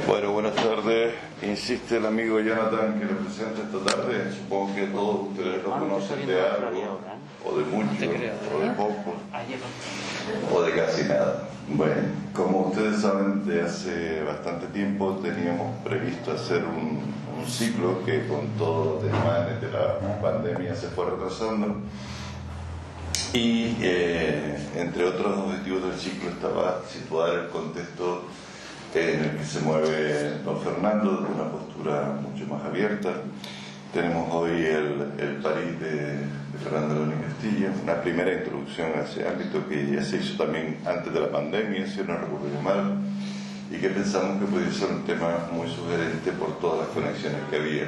Bueno, buenas tardes. Insiste el amigo Jonathan que lo presente esta tarde. Supongo que todos ustedes lo conocen de algo, o de mucho, o de poco, o de casi nada. Bueno, como ustedes saben, de hace bastante tiempo teníamos previsto hacer un ciclo que con todos los desmanes de la pandemia se fue retrasando. Y entre otros objetivos del ciclo estaba situar el contexto en el que se mueve don Fernando desde una postura mucho más abierta. Tenemos hoy el París de Fernando León y Castillo, una primera introducción a ese ámbito que ya se hizo también antes de la pandemia, si no recuerdo mal, y que pensamos que podía ser un tema muy sugerente por todas las conexiones que había,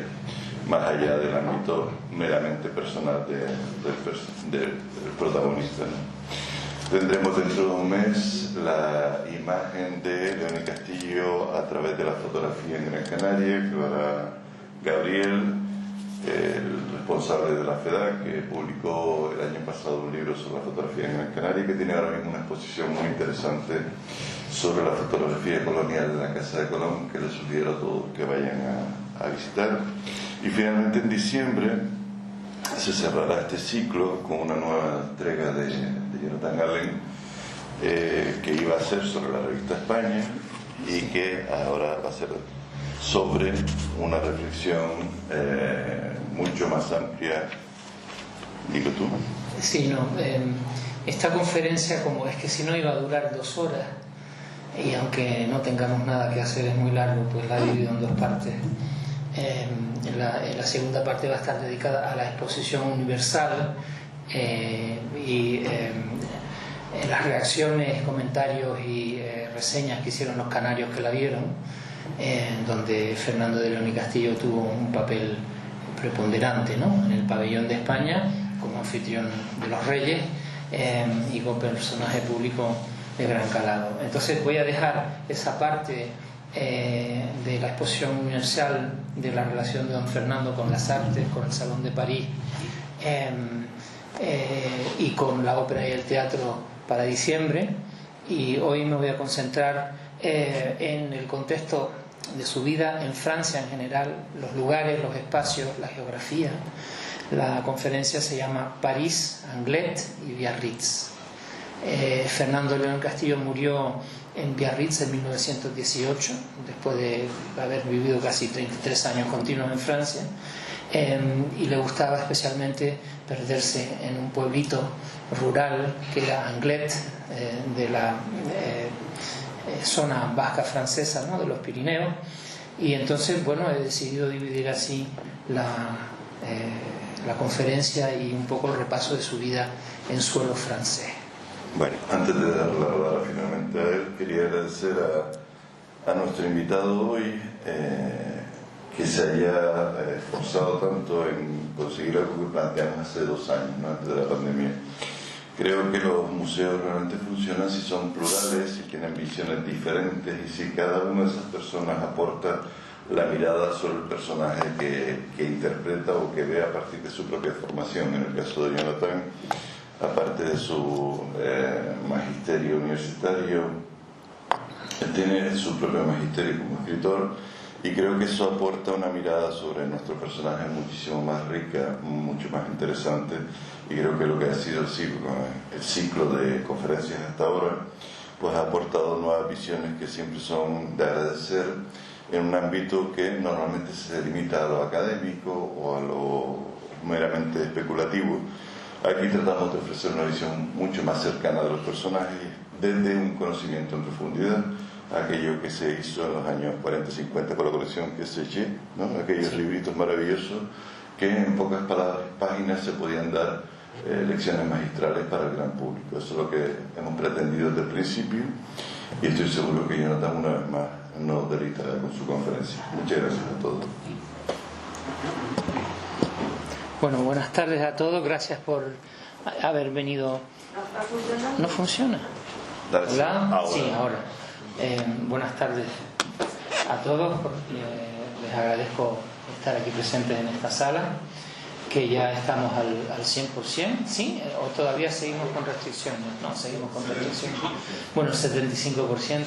más allá del ámbito meramente personal del protagonista, ¿no? Tendremos dentro de un mes la imagen de León y Castillo a través de la fotografía en Gran Canaria, que hará Gabriel, el responsable de la FEDAC, que publicó el año pasado un libro sobre la fotografía en Gran Canaria, que tiene ahora mismo una exposición muy interesante sobre la fotografía colonial de la Casa de Colón, que les sugiero a todos que vayan a visitar. Y finalmente en diciembre se cerrará este ciclo con una nueva entrega de Jonathan Allen, que iba a ser sobre la revista España y que ahora va a ser sobre una reflexión mucho más amplia. Dilo tú. Sí, no. Esta conferencia, como es que si no iba a durar 2 horas, y aunque no tengamos nada que hacer, es muy largo, pues la he dividido en 2 partes. La segunda parte va a estar dedicada a la exposición universal y las reacciones, comentarios y reseñas que hicieron los canarios que la vieron, donde Fernando de León y Castillo tuvo un papel preponderante, ¿no?, en el pabellón de España como anfitrión de los Reyes y como personaje público de gran calado. Entonces voy a dejar esa parte de la exposición universal, de la relación de don Fernando con las artes, con el Salón de París y con la ópera y el teatro para diciembre, y hoy me voy a concentrar en el contexto de su vida en Francia en general, los lugares, los espacios, la geografía. La conferencia se llama París, Anglet y Biarritz. Fernando León Castillo murió en Biarritz en 1918, después de haber vivido casi 33 años continuos en Francia, y le gustaba especialmente perderse en un pueblito rural que era Anglet, de la zona vasca francesa, ¿no?, de los Pirineos. Y entonces, bueno, he decidido dividir así la conferencia y un poco el repaso de su vida en suelo francés. Bueno, antes de dar la palabra finalmente a él, quería agradecer a nuestro invitado hoy que se haya esforzado tanto en conseguir algo que planteamos hace 2 años, ¿no?, antes de la pandemia. Creo que los museos realmente funcionan si son plurales, si tienen visiones diferentes y si cada una de esas personas aporta la mirada sobre el personaje que interpreta o que ve a partir de su propia formación. En el caso de Jonathan, aparte de su magisterio universitario, él tiene su propio magisterio como escritor, y creo que eso aporta una mirada sobre nuestro personaje muchísimo más rica, mucho más interesante, y creo que lo que ha sido el ciclo de conferencias hasta ahora, pues ha aportado nuevas visiones que siempre son de agradecer en un ámbito que normalmente se limita a lo académico o a lo meramente especulativo. Aquí tratamos de ofrecer una visión mucho más cercana de los personajes desde un conocimiento en profundidad, aquello que se hizo en los años 40-50 con la colección que se eché, ¿no?, aquellos libritos maravillosos que en pocas páginas se podían dar lecciones magistrales para el gran público. Eso es lo que hemos pretendido desde el principio, y estoy seguro que Jonathan una vez más nos deleitará con su conferencia. Muchas gracias a todos. Bueno, buenas tardes a todos, gracias por haber venido. ¿No funciona? ¿Hola? Ahora. Sí, ahora. Buenas tardes a todos, les agradezco estar aquí presentes en esta sala, que ya estamos al 100%, ¿sí? ¿O todavía seguimos con restricciones? No, seguimos con restricciones. Bueno, el 75%.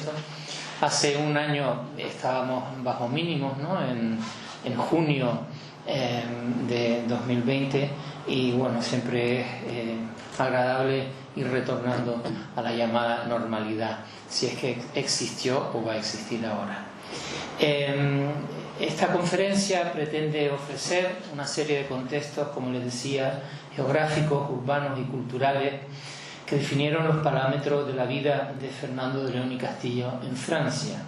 Hace un año estábamos bajo mínimos, ¿no? En junio de 2020, y bueno, siempre es agradable ir retornando a la llamada normalidad, si es que existió o va a existir ahora. Esta conferencia pretende ofrecer una serie de contextos, como les decía, geográficos, urbanos y culturales, que definieron los parámetros de la vida de Fernando de León y Castillo en Francia,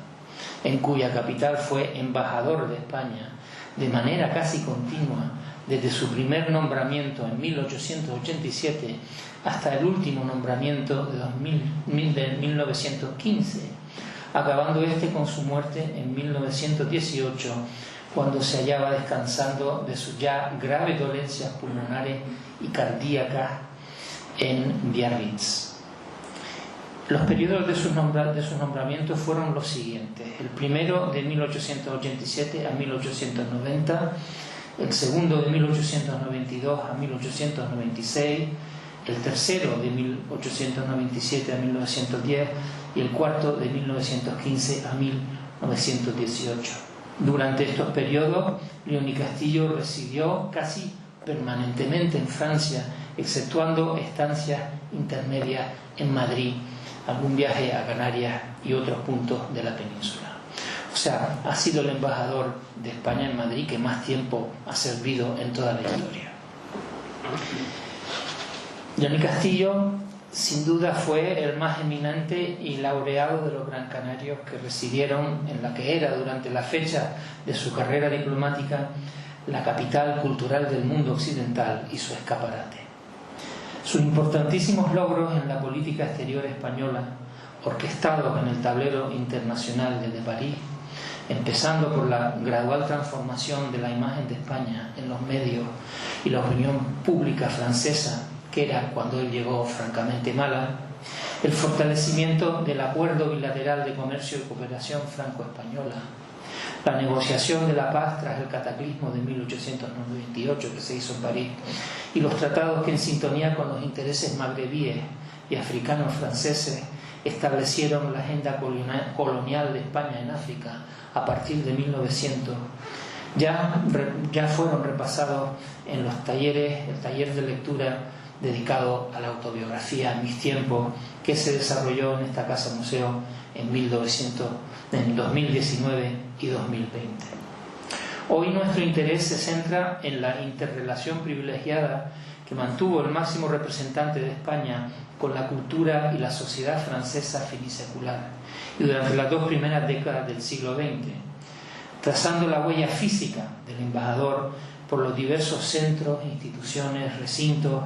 en cuya capital fue embajador de España de manera casi continua desde su primer nombramiento en 1887 hasta el último nombramiento de 1915, acabando este con su muerte en 1918, cuando se hallaba descansando de sus ya graves dolencias pulmonares y cardíacas en Biarritz. Los periodos de sus nombramientos fueron los siguientes: el primero de 1887 a 1890, el segundo de 1892 a 1896, el tercero de 1897 a 1910 y el cuarto de 1915 a 1918. Durante estos periodos, León y Castillo residió casi permanentemente en Francia, exceptuando estancias intermedias en Madrid, algún viaje a Canarias y otros puntos de la península. O sea, ha sido el embajador de España en Madrid que más tiempo ha servido en toda la historia. León y Castillo, sin duda, fue el más eminente y laureado de los gran canarios que residieron en la que era, durante la fecha de su carrera diplomática, la capital cultural del mundo occidental y su escaparate. Sus importantísimos logros en la política exterior española, orquestados en el tablero internacional desde París, empezando por la gradual transformación de la imagen de España en los medios y la opinión pública francesa, que era, cuando él llegó, francamente mala, el fortalecimiento del acuerdo bilateral de comercio y cooperación franco-española, la negociación de la paz tras el cataclismo de 1898 que se hizo en París, y los tratados que, en sintonía con los intereses magrebíes y africanos franceses, establecieron la agenda colonial de España en África a partir de 1900, ya fueron repasados en los talleres, el taller de lectura dedicado a la autobiografía en mis tiempos, que se desarrolló en esta Casa Museo en 2019 y 2020. Hoy nuestro interés se centra en la interrelación privilegiada que mantuvo el máximo representante de España con la cultura y la sociedad francesa finisecular, y durante las dos primeras décadas del siglo XX, trazando la huella física del embajador por los diversos centros, instituciones, recintos,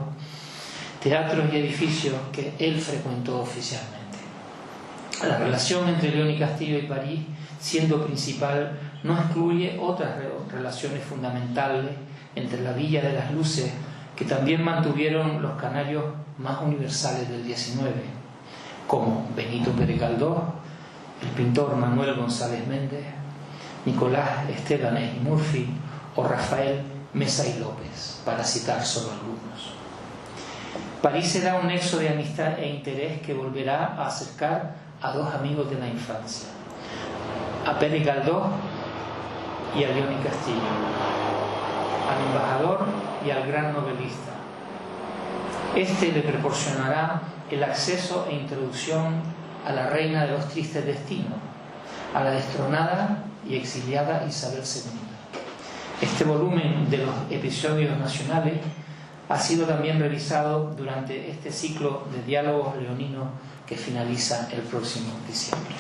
teatros y edificios que él frecuentó oficialmente. La relación entre León y Castillo y París, siendo principal, no excluye otras relaciones fundamentales entre la Villa de las Luces, que también mantuvieron los canarios más universales del XIX, como Benito Pérez Galdós, el pintor Manuel González Méndez, Nicolás Estebanés y Murphy o Rafael Mesa y López, para citar solo algunos. París será un nexo de amistad e interés que volverá a acercar a dos amigos de la infancia, a Pérez Galdós y a León y Castillo, al embajador y al gran novelista. Este le proporcionará el acceso e introducción a la reina de los tristes destinos, a la destronada y exiliada Isabel II. Este volumen de los episodios nacionales ha sido también revisado durante este ciclo de diálogos leoninos que finaliza el próximo diciembre.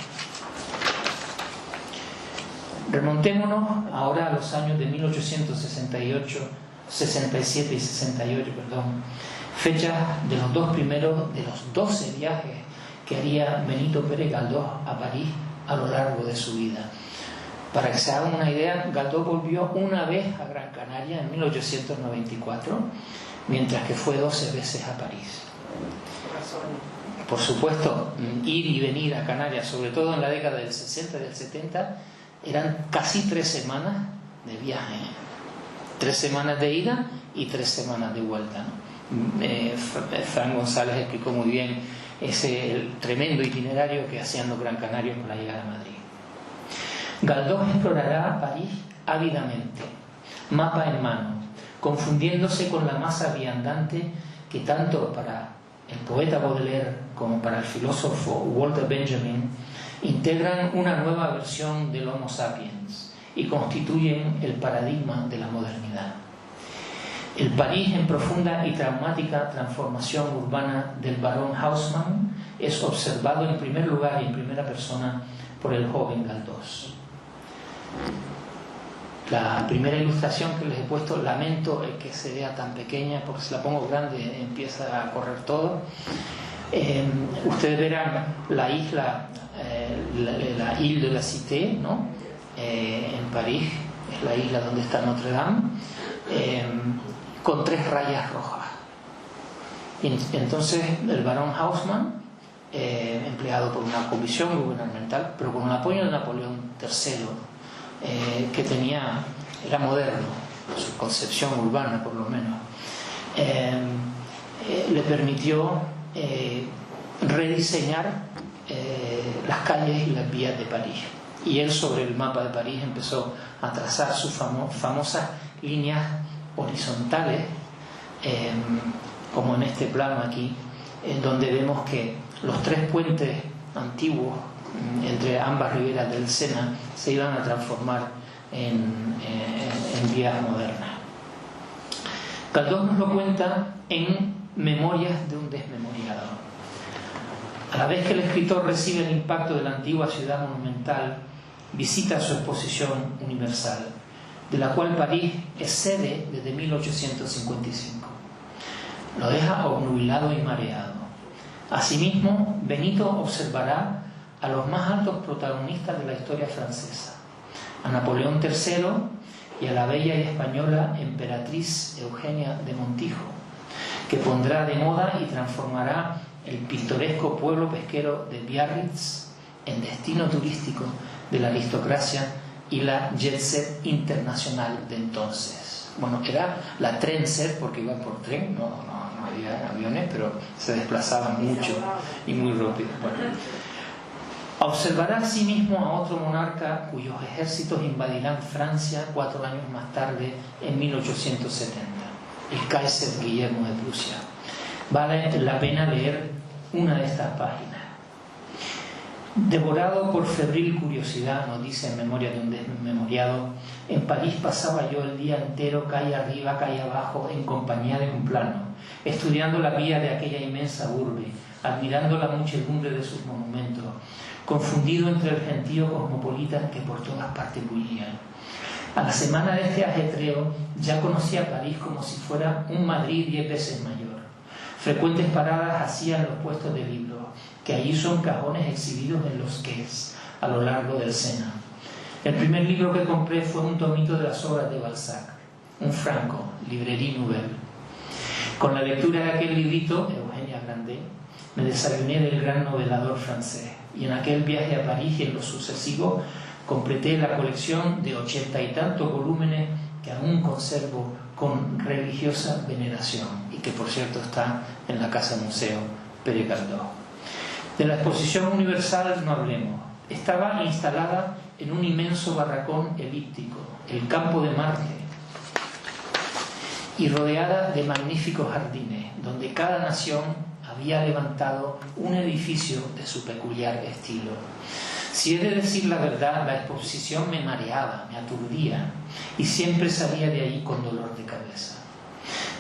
Remontémonos ahora a los años de 1867 y 68, fechas de los dos primeros de los 12 viajes que haría Benito Pérez Galdós a París a lo largo de su vida. Para que se hagan una idea, Galdós volvió una vez a Gran Canaria en 1894, mientras que fue 12 veces a París. Por supuesto, ir y venir a Canarias, sobre todo en la década del 60 y del 70, eran casi 3 semanas de viaje. 3 semanas de ida y 3 semanas de vuelta, ¿no? Fran González explicó muy bien ese tremendo itinerario que hacían los gran canarios para llegar a Madrid. Galdós explorará París ávidamente, mapa en mano, confundiéndose con la masa viandante que tanto para el poeta Baudelaire como para el filósofo Walter Benjamin integran una nueva versión del Homo sapiens y constituyen el paradigma de la modernidad. El París en profunda y traumática transformación urbana del barón Haussmann es observado en primer lugar y en primera persona por el joven Galdós. La primera ilustración que les he puesto, lamento el que se vea tan pequeña, porque si la pongo grande empieza a correr todo. Ustedes verán la isla, la Ile de la Cité, ¿no? En París, es la isla donde está Notre Dame, con 3 rayas rojas. Y entonces el barón Haussmann, empleado por una comisión gubernamental, pero con el apoyo de Napoleón III, que era moderno, su concepción urbana por lo menos, le permitió rediseñar las calles y las vías de París. Y él sobre el mapa de París empezó a trazar sus famosas líneas horizontales, como en este plano aquí, en donde vemos que los 3 puentes antiguos entre ambas riberas del Sena se iban a transformar en vías modernas. Galdós nos lo cuenta en Memorias de un desmemoriado. A la vez que el escritor recibe el impacto de la antigua ciudad monumental, visita su exposición universal, de la cual París es sede desde 1855. Lo deja obnubilado y mareado. Asimismo, Benito observará a los más altos protagonistas de la historia francesa, a Napoleón III y a la bella y española emperatriz Eugenia de Montijo, que pondrá de moda y transformará el pintoresco pueblo pesquero de Biarritz en destino turístico de la aristocracia y la jet set internacional de entonces. Bueno, era la tren set porque iban por tren, no había aviones, pero se desplazaban mucho y muy rápido. Bueno, observará asimismo a otro monarca cuyos ejércitos invadirán Francia 4 años más tarde, en 1870, el Kaiser Guillermo de Prusia. Vale la pena leer una de estas páginas. Devorado por febril curiosidad, nos dice en Memoria de un desmemoriado, en París pasaba yo el día entero, calle arriba, calle abajo, en compañía de un plano, estudiando la vía de aquella inmensa urbe, admirando la muchedumbre de sus monumentos, confundido entre el gentío cosmopolita que por todas partes bullía. A la semana de este ajetreo ya conocía París como si fuera un Madrid 10 veces mayor. Frecuentes paradas hacían los puestos de libros, que allí son cajones exhibidos en los quais a lo largo del Sena. El primer libro que compré fue un tomito de las obras de Balzac, un franco, Librairie Nouvelle. Con la lectura de aquel librito, Eugenia Grandet, me desayuné del gran novelador francés, y en aquel viaje a París y en lo sucesivo completé la colección de 80 y tantos volúmenes que aún conservo con religiosa veneración y que por cierto está en la Casa Museo Pere Galdós. De la exposición universal no hablemos. Estaba instalada en un inmenso barracón elíptico, el Campo de Marte, y rodeada de magníficos jardines, donde cada nación había levantado un edificio de su peculiar estilo. Si he de decir la verdad, la exposición me mareaba, me aturdía, y siempre salía de allí con dolor de cabeza.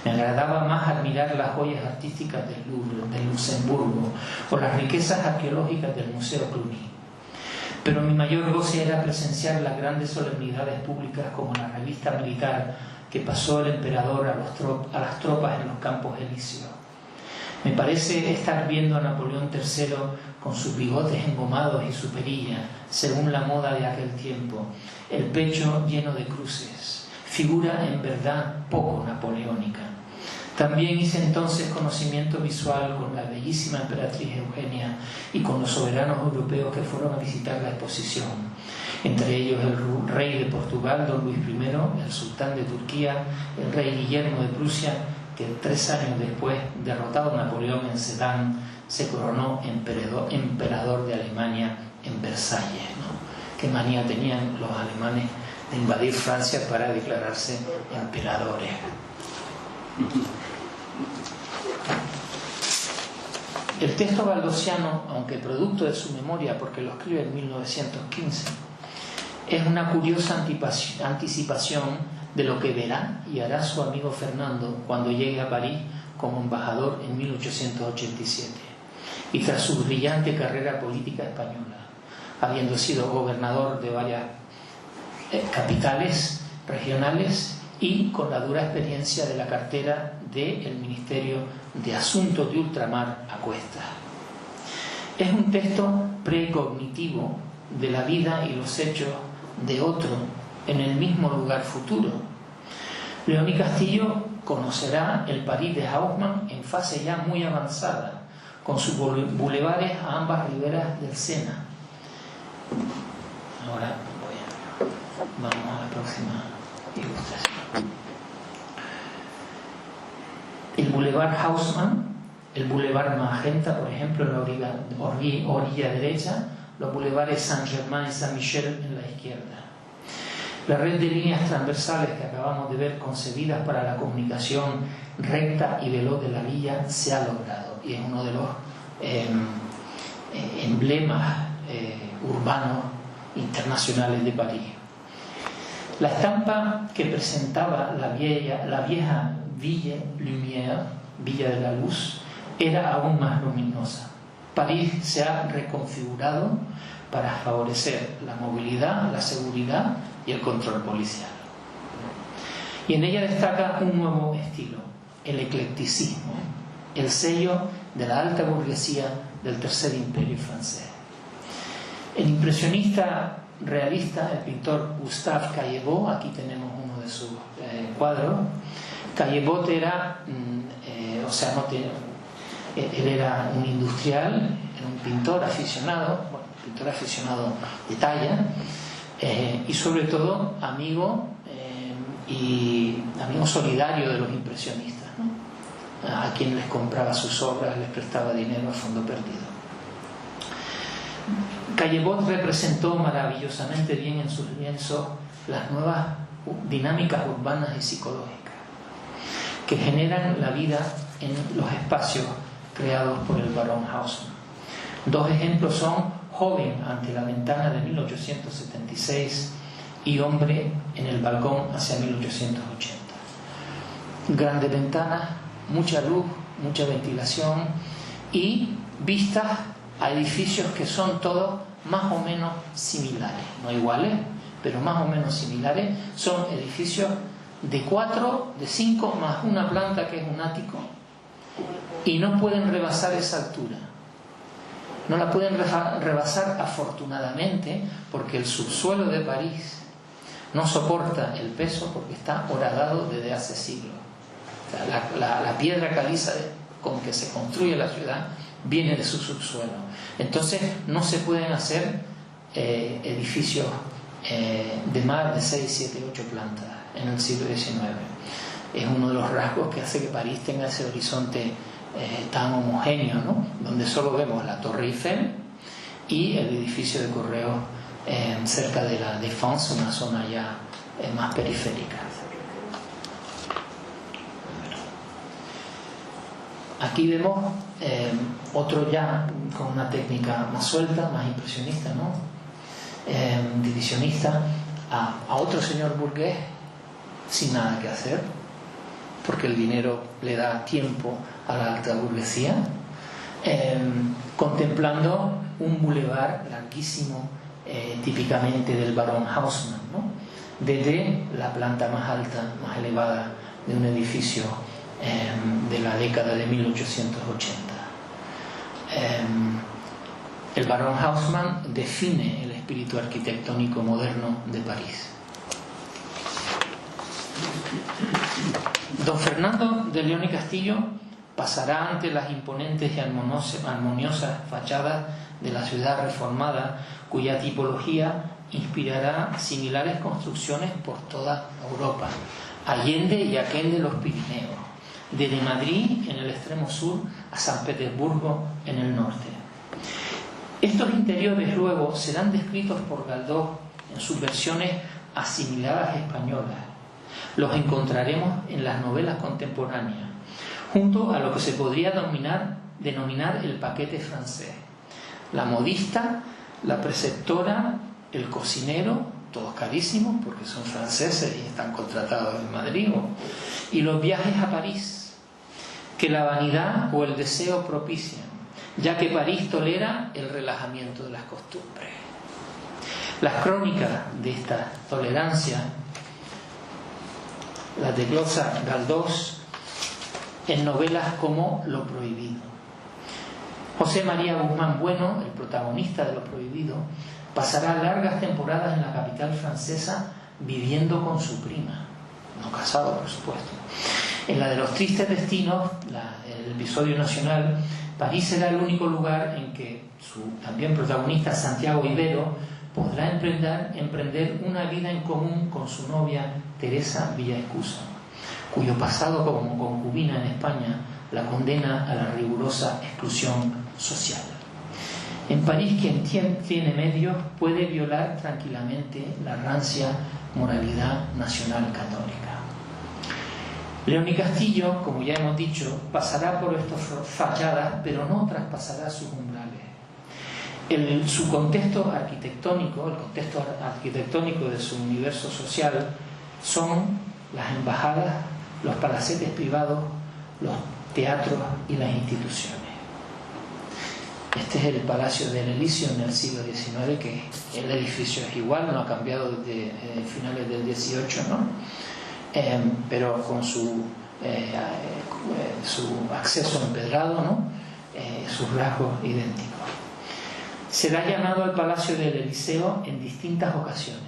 Me agradaba más admirar las joyas artísticas del Louvre, del Luxemburgo, o las riquezas arqueológicas del Museo Cluny. Pero mi mayor goce era presenciar las grandes solemnidades públicas como la revista militar que pasó el emperador a las tropas en los Campos Elíseos. Me parece estar viendo a Napoleón III con sus bigotes engomados y su perilla, según la moda de aquel tiempo, el pecho lleno de cruces, figura en verdad poco napoleónica. También hice entonces conocimiento visual con la bellísima emperatriz Eugenia y con los soberanos europeos que fueron a visitar la exposición, entre ellos el rey de Portugal, don Luis I, el sultán de Turquía, el rey Guillermo de Prusia, que 3 años después, derrotado Napoleón en Sedan, se coronó emperador de Alemania en Versalles, ¿no? Qué manía tenían los alemanes de invadir Francia para declararse emperadores. El texto baldosiano, aunque producto de su memoria porque lo escribe en 1915, es una curiosa anticipación de lo que verá y hará su amigo Fernando cuando llegue a París como embajador en 1887 y tras su brillante carrera política española, habiendo sido gobernador de varias capitales regionales y con la dura experiencia de la cartera del Ministerio de Asuntos de Ultramar a cuestas. Es un texto precognitivo de la vida y los hechos de otro en el mismo lugar futuro. León Castillo conocerá el París de Haussmann en fase ya muy avanzada, con sus bulevares a ambas riberas del Sena. Ahora vamos a la próxima ilustración. El Boulevard Haussmann, el Boulevard Magenta, por ejemplo, en la orilla derecha, los Boulevares Saint-Germain y Saint-Michel en la izquierda. La red de líneas transversales que acabamos de ver, concebidas para la comunicación recta y veloz de la villa, se ha logrado y es uno de los emblemas urbanos internacionales de París. La estampa que presentaba la vieja Ville Lumière, Villa de la Luz, era aún más luminosa. París se ha reconfigurado para favorecer la movilidad, la seguridad y el control policial. Y en ella destaca un nuevo estilo, el eclecticismo, el sello de la alta burguesía del Tercer Imperio francés. El impresionista realista, el pintor Gustave Caillebotte, aquí tenemos uno de sus cuadros. Caillebotte era, él era un industrial, era un pintor aficionado, de talla, y sobre todo amigo solidario de los impresionistas, ¿no? A quien les compraba sus obras, les prestaba dinero a fondo perdido. Caillebotte representó maravillosamente bien en sus lienzos las nuevas dinámicas urbanas y psicológicas que generan la vida en los espacios creados por el barón Haussmann. Dos ejemplos son Joven ante la ventana de 1876 y Hombre en el balcón hacia 1880. Grandes ventanas, mucha luz, mucha ventilación y vistas a edificios que son todos más o menos similares, no iguales, pero más o menos similares. Son edificios de 4, de 5, más una planta que es un ático, y no pueden rebasar esa altura. No la pueden rebasar afortunadamente, porque el subsuelo de París no soporta el peso porque está horadado desde hace siglos. O sea, la piedra caliza con que se construye la ciudad viene de su subsuelo. Entonces no se pueden hacer edificios de más de 6, 7, 8 plantas en el siglo XIX. Es uno de los rasgos que hace que París tenga ese horizonte tan homogéneo, ¿no? Donde solo vemos la Torre Eiffel y el edificio de correos cerca de la Défense, una zona ya más periférica. Aquí vemos otro ya con una técnica más suelta, más impresionista, ¿no? Divisionista, a otro señor burgués sin nada que hacer, porque el dinero le da tiempo a la alta burguesía, contemplando un bulevar larguísimo, típicamente del barón Haussmann, ¿no? Desde la planta más alta, más elevada de un edificio de la década de 1880. El barón Haussmann define el espíritu arquitectónico moderno de París. Don Fernando de León y Castillo pasará ante las imponentes y armoniosas fachadas de la ciudad reformada, cuya tipología inspirará similares construcciones por toda Europa, allende y aquel de los Pirineos, desde Madrid en el extremo sur a San Petersburgo en el norte. Estos interiores luego serán descritos por Galdós en sus versiones asimiladas españolas. Los encontraremos en las novelas contemporáneas, junto a lo que se podría denominar el paquete francés. La modista, la preceptora, el cocinero, todos carísimos porque son franceses y están contratados en Madrid, y los viajes a París, que la vanidad o el deseo propician, ya que París tolera el relajamiento de las costumbres. Las crónicas de esta tolerancia las desglosa Galdós en novelas como Lo Prohibido. José María Guzmán Bueno, el protagonista de Lo Prohibido, pasará largas temporadas en la capital francesa viviendo con su prima, no casado por supuesto. En la de Los Tristes Destinos, el episodio nacional, París será el único lugar en que su también protagonista Santiago Ibero podrá emprender una vida en común con su novia Teresa Villaescusa, cuyo pasado como concubina en España la condena a la rigurosa exclusión social. En París, quien tiene medios puede violar tranquilamente la rancia moralidad nacional católica. León y Castillo, como ya hemos dicho, pasará por estas fachadas, pero no traspasará sus umbrales. Su contexto arquitectónico, el contexto arquitectónico de su universo social, son las embajadas, los palacetes privados, los teatros y las instituciones. Este es el Palacio del Elíseo en el siglo XIX, que el edificio es igual, no ha cambiado desde finales del XVIII, ¿no? Pero con su acceso empedrado, ¿no? Sus rasgos idénticos. Será llamado al Palacio del Eliseo en distintas ocasiones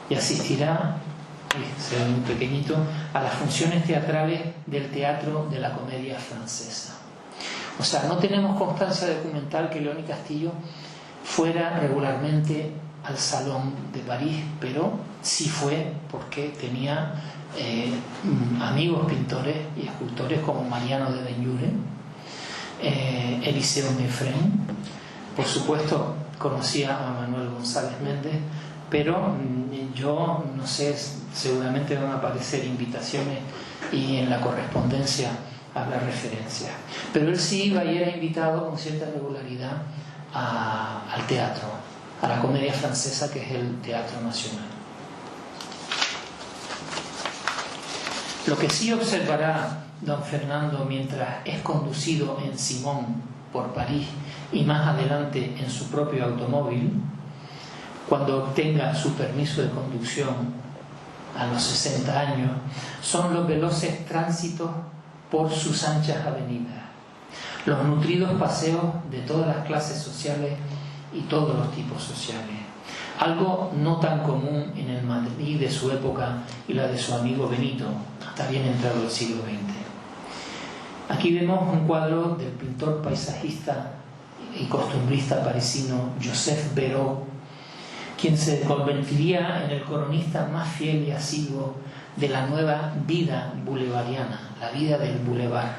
y asistirá, será muy pequeñito, a las funciones teatrales del Teatro de la Comedia Francesa. O sea, no tenemos constancia documental que León y Castillo fuera regularmente al Salón de París, pero sí fue porque tenía amigos pintores y escultores como Mariano de Benlluren, Eliseo Meffren. Por supuesto conocía a Manuel González Méndez, pero yo no sé, seguramente van a aparecer invitaciones y en la correspondencia habrá referencias, pero él sí iba y era invitado con cierta regularidad al teatro, a la Comedia Francesa, que es el Teatro Nacional. Lo que sí observará don Fernando mientras es conducido en Simón por París y más adelante en su propio automóvil, cuando obtenga su permiso de conducción a los 60 años, son los veloces tránsitos por sus anchas avenidas, los nutridos paseos de todas las clases sociales y todos los tipos sociales, algo no tan común en el Madrid de su época y la de su amigo Benito, hasta bien entrado el siglo XX. Aquí vemos un cuadro del pintor paisajista y costumbrista parisino Joseph Béraud, quien se convertiría en el cronista más fiel y asiduo de la nueva vida bolivariana, la vida del boulevard,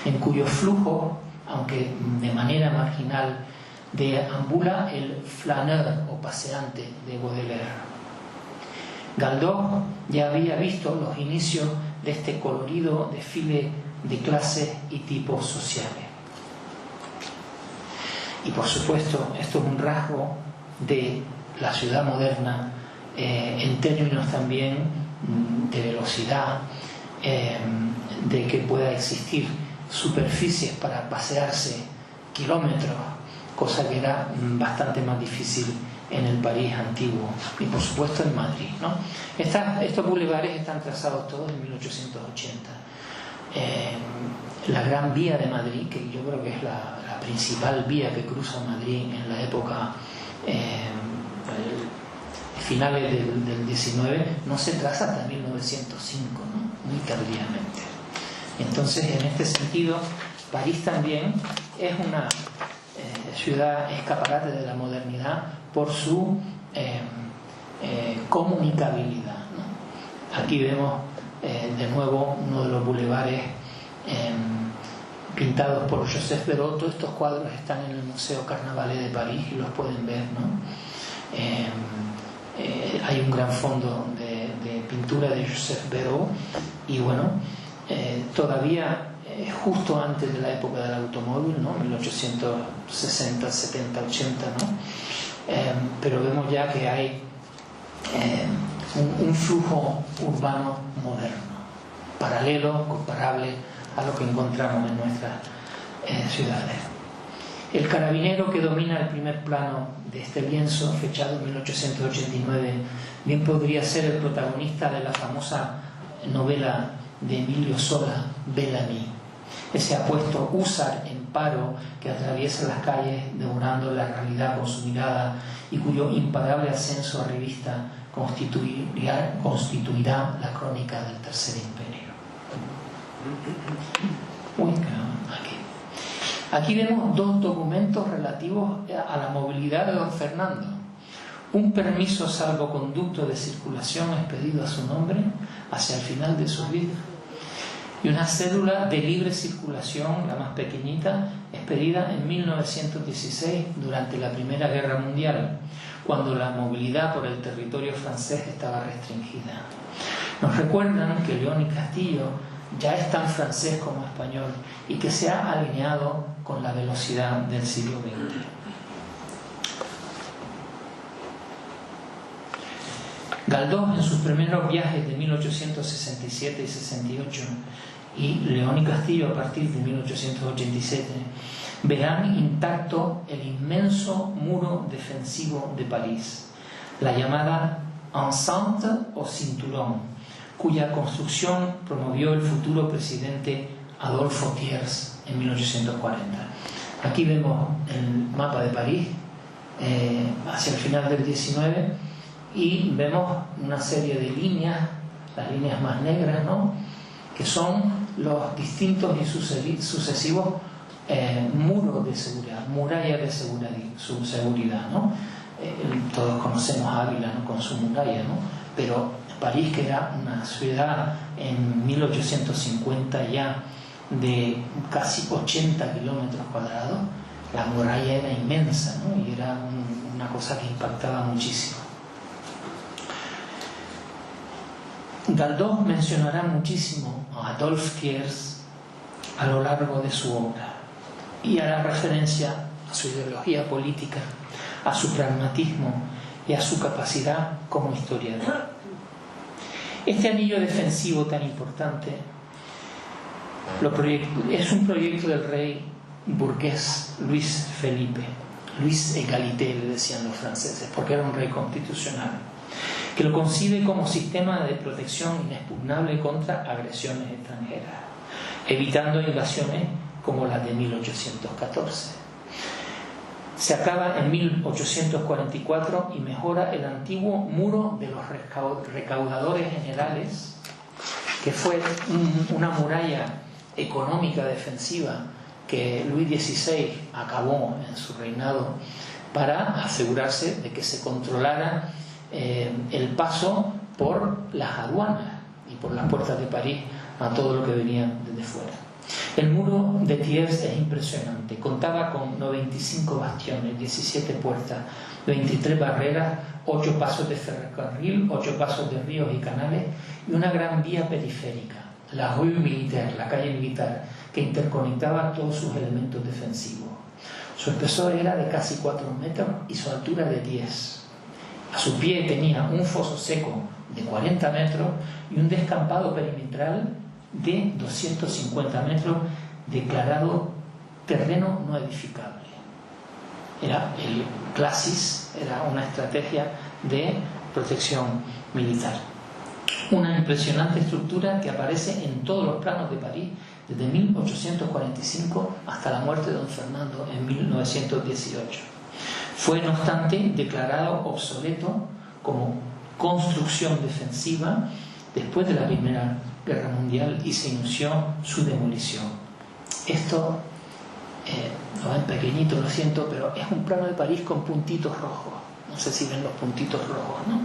en cuyo flujo, aunque de manera marginal, deambula el flaneur o paseante de Baudelaire. Galdós ya había visto los inicios de este colorido desfile de clases y tipos sociales. Y por supuesto, esto es un rasgo de la ciudad moderna en términos también de velocidad, de que pueda existir superficies para pasearse kilómetros, cosa que era bastante más difícil en el París antiguo y por supuesto en Madrid, ¿no? Estos bulevares están trazados todos en 1880. La Gran Vía de Madrid, que yo creo que es la principal vía que cruza Madrid en la época finales del 19, no se traza hasta 1905, ¿no? Muy tardíamente. Entonces, en este sentido, París también es una ciudad escaparate de la modernidad por su comunicabilidad, ¿no? Aquí vemos de nuevo uno de los bulevares pintados por Joseph Béraud. Todos estos cuadros están en el Museo Carnavalet de París y los pueden ver, ¿no? Hay un gran fondo de pintura de Joseph Béraud y bueno, todavía justo antes de la época del automóvil, ¿no? 1860, 70, 80, ¿no? Pero vemos ya que hay un flujo urbano moderno, paralelo, comparable a lo que encontramos en nuestras ciudades. El carabinero que domina el primer plano de este lienzo, fechado en 1889, bien podría ser el protagonista de la famosa novela de Emilio Zola, Bellamy, ese apuesto húsar en paro que atraviesa las calles devorando la realidad con su mirada y cuyo imparable ascenso a revista constituirá la crónica del Tercer Imperio. Aquí vemos dos documentos relativos a la movilidad de don Fernando. Un permiso salvoconducto de circulación expedido a su nombre hacia el final de su vida y una cédula de libre circulación, la más pequeñita, expedida en 1916 durante la Primera Guerra Mundial, cuando la movilidad por el territorio francés estaba restringida. Nos recuerdan que León y Castillo ya es tan francés como español y que se ha alineado con la velocidad del siglo XX. Galdós, en sus primeros viajes de 1867 y 68, y León y Castillo a partir de 1887, verán intacto el inmenso muro defensivo de París, la llamada enceinte o cinturón, cuya construcción promovió el futuro presidente Adolphe Thiers en 1840. Aquí vemos el mapa de París hacia el final del 19 y vemos una serie de líneas, las líneas más negras, ¿no?, que son los distintos y sucesivos muros de seguridad, murallas de seguridad, ¿no? Todos conocemos Ávila, ¿no?, con su muralla, ¿no? Pero París, que era una ciudad en 1850 ya de casi 80 kilómetros cuadrados, la muralla era inmensa, ¿no?, y era una cosa que impactaba muchísimo. Galdós mencionará muchísimo a Adolphe Thiers a lo largo de su obra y hará referencia a su ideología política, a su pragmatismo y a su capacidad como historiador. Este anillo defensivo tan importante es un proyecto del rey burgués Luis Felipe, Luis Égalité le decían los franceses, porque era un rey constitucional, que lo concibe como sistema de protección inexpugnable contra agresiones extranjeras, evitando invasiones como la de 1814. Se acaba en 1844 y mejora el antiguo muro de los recaudadores generales, que fue una muralla económica defensiva que Luis XVI acabó en su reinado para asegurarse de que se controlara el paso por las aduanas y por las puertas de París a todo lo que venía desde fuera. El muro de Thiers es impresionante. Contaba con 95 bastiones, 17 puertas, 23 barreras, 8 pasos de ferrocarril, 8 pasos de ríos y canales y una gran vía periférica, la Rue Militaire, la calle militar, que interconectaba todos sus elementos defensivos. Su espesor era de casi 4 metros y su altura de 10. A su pie tenía un foso seco de 40 metros y un descampado perimetral de 250 metros declarado terreno no edificable. Era el Classis, era una estrategia de protección militar. Una impresionante estructura que aparece en todos los planos de París desde 1845 hasta la muerte de don Fernando en 1918. Fue, no obstante, declarado obsoleto como construcción defensiva después de la Primera Guerra Mundial y se inició su demolición. Esto, lo ven pequeñito, lo siento, pero es un plano de París con puntitos rojos. No sé si ven los puntitos rojos, ¿no?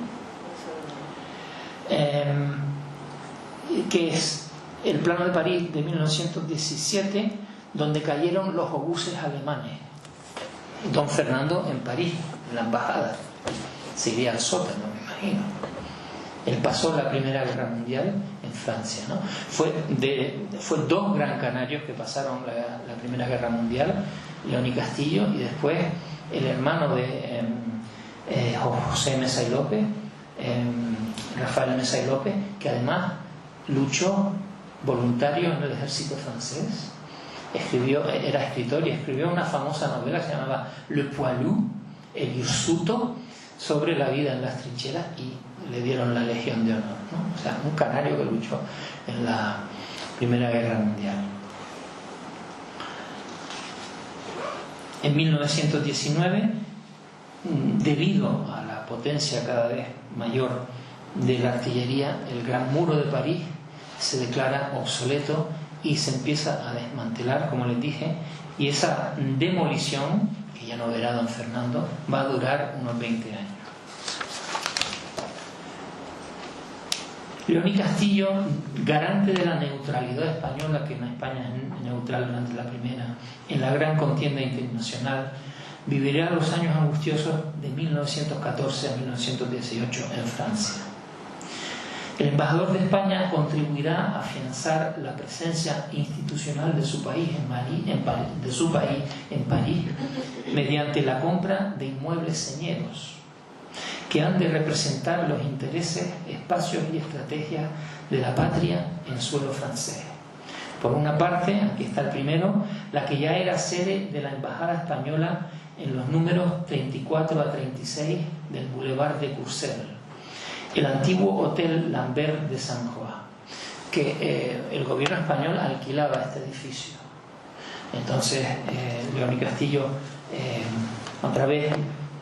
que es el plano de París de 1917, donde cayeron los obuses alemanes. Don Fernando en París, en la embajada, se iría al sótano, me imagino. Él pasó la Primera Guerra Mundial en Francia, ¿no? Fue dos gran canarios que pasaron la Primera Guerra Mundial, León y Castillo, y después el hermano de José Mesa y López, Rafael Mesa y López, que además luchó voluntario en el ejército francés. Era escritor y escribió una famosa novela que se llamaba Le Poilu, el hirsuto, sobre la vida en las trincheras, y le dieron la Legión de Honor, ¿no? O sea, un canario que luchó en la Primera Guerra Mundial. En 1919, debido a la potencia cada vez mayor de la artillería, el Gran Muro de París se declara obsoleto y se empieza a desmantelar, como les dije, y esa demolición, que ya no verá don Fernando, va a durar unos 20 años. León y Castillo, garante de la neutralidad española, que en España es neutral durante la primera, en la gran contienda internacional, vivirá los años angustiosos de 1914 a 1918 en Francia. El embajador de España contribuirá a afianzar la presencia institucional de su país en París mediante la compra de inmuebles señeros que han de representar los intereses, espacios y estrategias de la patria en suelo francés. Por una parte, aquí está el primero, la que ya era sede de la embajada española en los números 34 a 36 del Boulevard de Courcelles, el antiguo Hotel Lambert de San Juan, que el gobierno español alquilaba este edificio. Entonces, León y Castillo, a través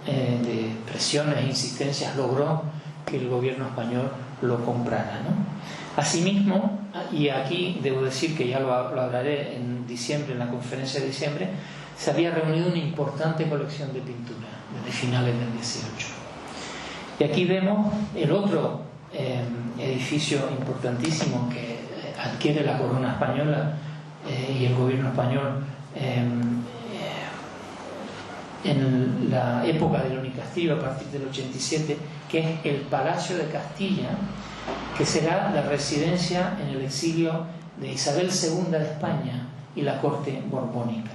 de presiones e insistencias, logró que el gobierno español lo comprara, ¿no? Asimismo, y aquí debo decir que ya lo hablaré en diciembre, en la conferencia de diciembre, se había reunido una importante colección de pintura desde finales del 18. Y aquí vemos el otro edificio importantísimo que adquiere la corona española y el gobierno español en la época de León y Castillo, a partir del 87, que es el Palacio de Castilla, que será la residencia en el exilio de Isabel II de España y la corte borbónica.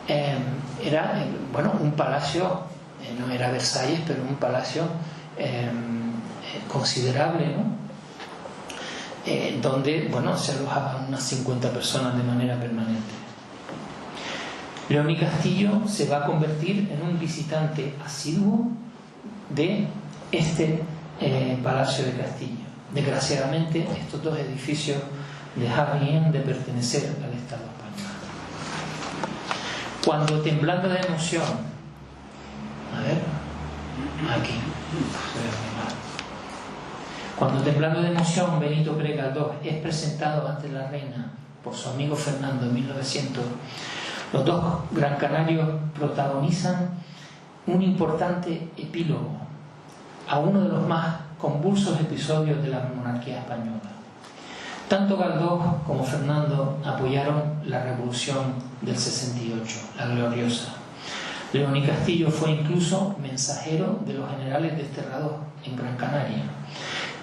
Era un palacio, no era Versalles, pero un palacio considerable, ¿no? Donde se alojaban unas 50 personas de manera permanente. León y Castillo se va a convertir en un visitante asiduo de este Palacio de Castillo. Desgraciadamente, estos dos edificios dejarían de pertenecer al Estado español. Cuando, temblando de emoción, cuando temblando de emoción Benito Pérez Galdós es presentado ante la reina por su amigo Fernando en 1900, los dos gran canarios protagonizan un importante epílogo a uno de los más convulsos episodios de la monarquía española. Tanto Galdós como Fernando apoyaron la revolución del 68, la gloriosa. León y Castillo fue incluso mensajero de los generales desterrados en Gran Canaria,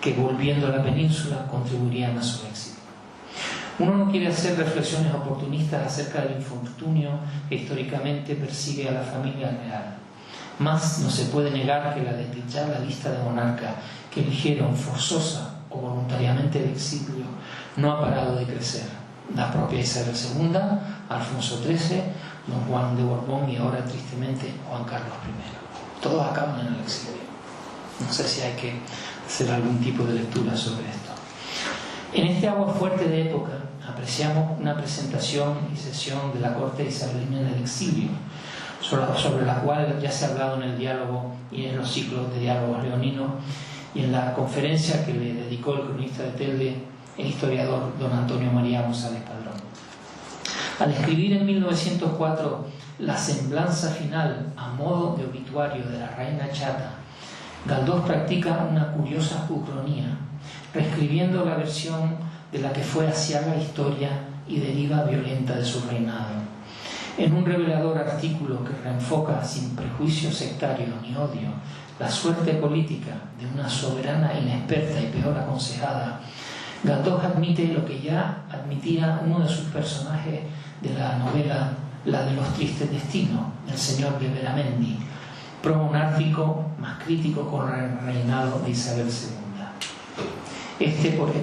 que volviendo a la península contribuirían a su éxito. Uno no quiere hacer reflexiones oportunistas acerca del infortunio que históricamente persigue a la familia real. Más no se puede negar que la desdichada lista de monarcas que eligieron forzosa o voluntariamente el exilio no ha parado de crecer. La propia Isabel II, Alfonso XIII, don Juan de Borbón y ahora tristemente Juan Carlos I. Todos acaban en el exilio. No sé si hay que hacer algún tipo de lectura sobre esto. En este agua fuerte de época apreciamos una presentación y sesión de la corte isabelina en el exilio, sobre la cual ya se ha hablado en el diálogo y en los ciclos de diálogos leoninos y en la conferencia que le dedicó el cronista de Telde, el historiador don Antonio María González Padrón. Al escribir en 1904 la semblanza final a modo de obituario de la reina chata, Galdós practica una curiosa ucronía, reescribiendo la versión de la que fue aciaga historia y deriva violenta de su reinado. En un revelador artículo que reenfoca sin prejuicio sectario ni odio la suerte política de una soberana inexperta y peor aconsejada, Galdós admite lo que ya admitía uno de sus personajes de la novela La de los tristes destinos, el señor de Veramendi, promonárquico más crítico con el reinado de Isabel II.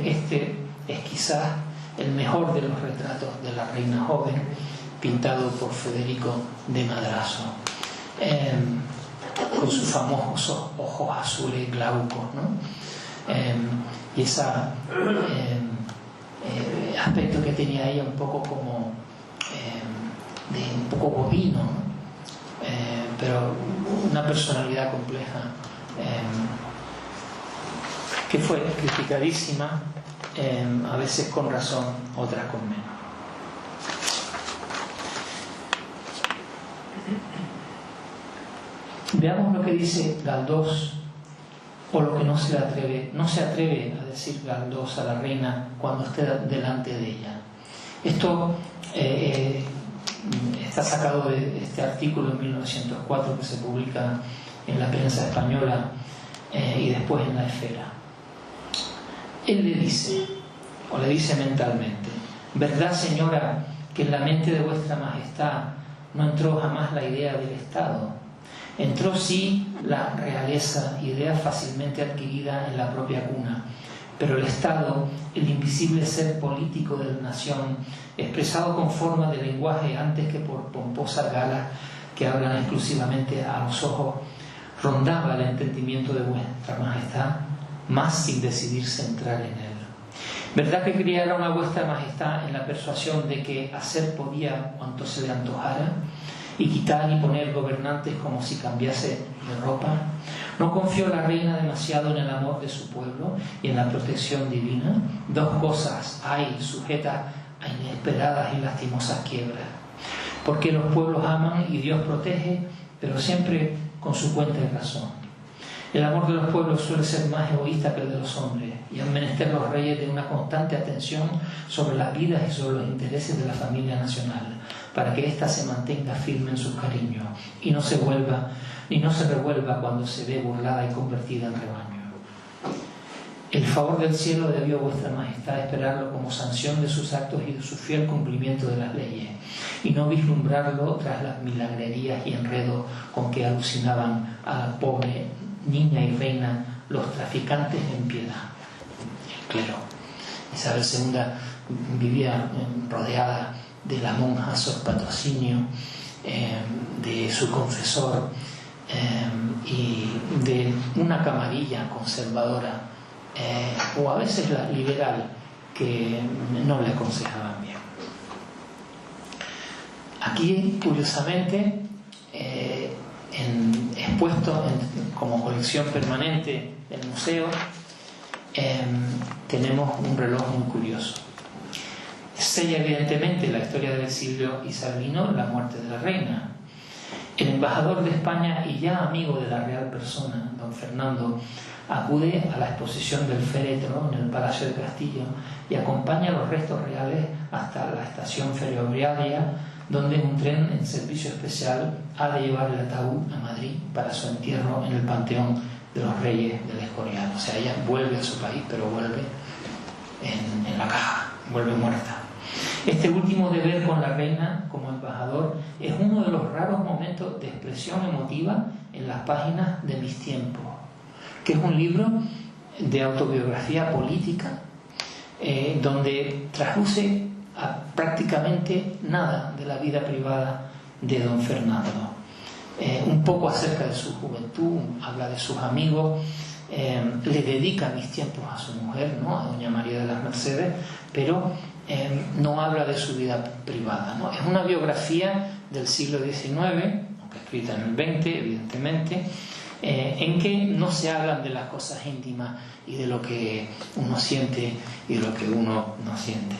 Este es quizás el mejor de los retratos de la reina joven, pintado por Federico de Madrazo, con sus famosos ojos azules glaucos, ¿no? Y ese aspecto que tenía ella un poco como un poco bovino, ¿no? Pero una personalidad compleja, que fue criticadísima, a veces con razón, otras con menos. Veamos lo que dice Galdós, o lo que no se atreve a decir Galdós a la reina cuando esté delante de ella. Esto está sacado de este artículo en 1904 que se publica en la prensa española y después en La Esfera. Él le dice, o le dice mentalmente: ¿verdad, señora, que en la mente de vuestra majestad no entró jamás la idea del Estado? Entró sí la realeza, idea fácilmente adquirida en la propia cuna, pero el Estado, el invisible ser político de la nación, expresado con forma de lenguaje antes que por pomposas galas que hablan exclusivamente a los ojos, rondaba el entendimiento de vuestra majestad, más sin decidirse entrar en él. ¿Verdad que criaron a vuestra majestad en la persuasión de que hacer podía cuanto se le antojara, y quitar y poner gobernantes como si cambiase de ropa? ¿No confió la reina demasiado en el amor de su pueblo y en la protección divina? Dos cosas hay sujetas a inesperadas y lastimosas quiebras: porque los pueblos aman y Dios protege, pero siempre con su cuenta y razón. El amor de los pueblos suele ser más egoísta que el de los hombres, y han menester los reyes de una constante atención sobre las vidas y sobre los intereses de la familia nacional, para que ésta se mantenga firme en sus cariños y no se revuelva cuando se ve burlada y convertida en rebaño. El favor del cielo debió vuestra majestad esperarlo como sanción de sus actos y de su fiel cumplimiento de las leyes, y no vislumbrarlo tras las milagrerías y enredos con que alucinaban a la pobre niña y reina los traficantes en piedad. El clero. Isabel II vivía rodeada de la monja Sor Patrocinio, de su confesor y de una camarilla conservadora, o a veces la liberal, que no le aconsejaban bien. Aquí, curiosamente, expuesto como colección permanente del museo, tenemos un reloj muy curioso. Sella evidentemente la historia del exilio isabelino, la muerte de la reina. El embajador de España y ya amigo de la real persona, don Fernando, acude a la exposición del féretro en el Palacio de Castillo y acompaña los restos reales hasta la estación ferroviaria, donde un tren en servicio especial ha de llevar el ataúd a Madrid para su entierro en el Panteón de los Reyes del Escorial. O sea, ella vuelve a su país, pero vuelve en la caja, vuelve muerta. Este último deber con la reina como embajador es uno de los raros momentos de expresión emotiva en las páginas de Mis tiempos, que es un libro de autobiografía política, donde trasluce a prácticamente nada de la vida privada de don Fernando. Un poco acerca de su juventud, habla de sus amigos, le dedica Mis tiempos a su mujer, ¿no?, a doña María de las Mercedes, pero no habla de su vida privada, ¿no? Es una biografía del siglo XIX, aunque escrita en el XX, evidentemente, en que no se hablan de las cosas íntimas y de lo que uno siente y de lo que uno no siente.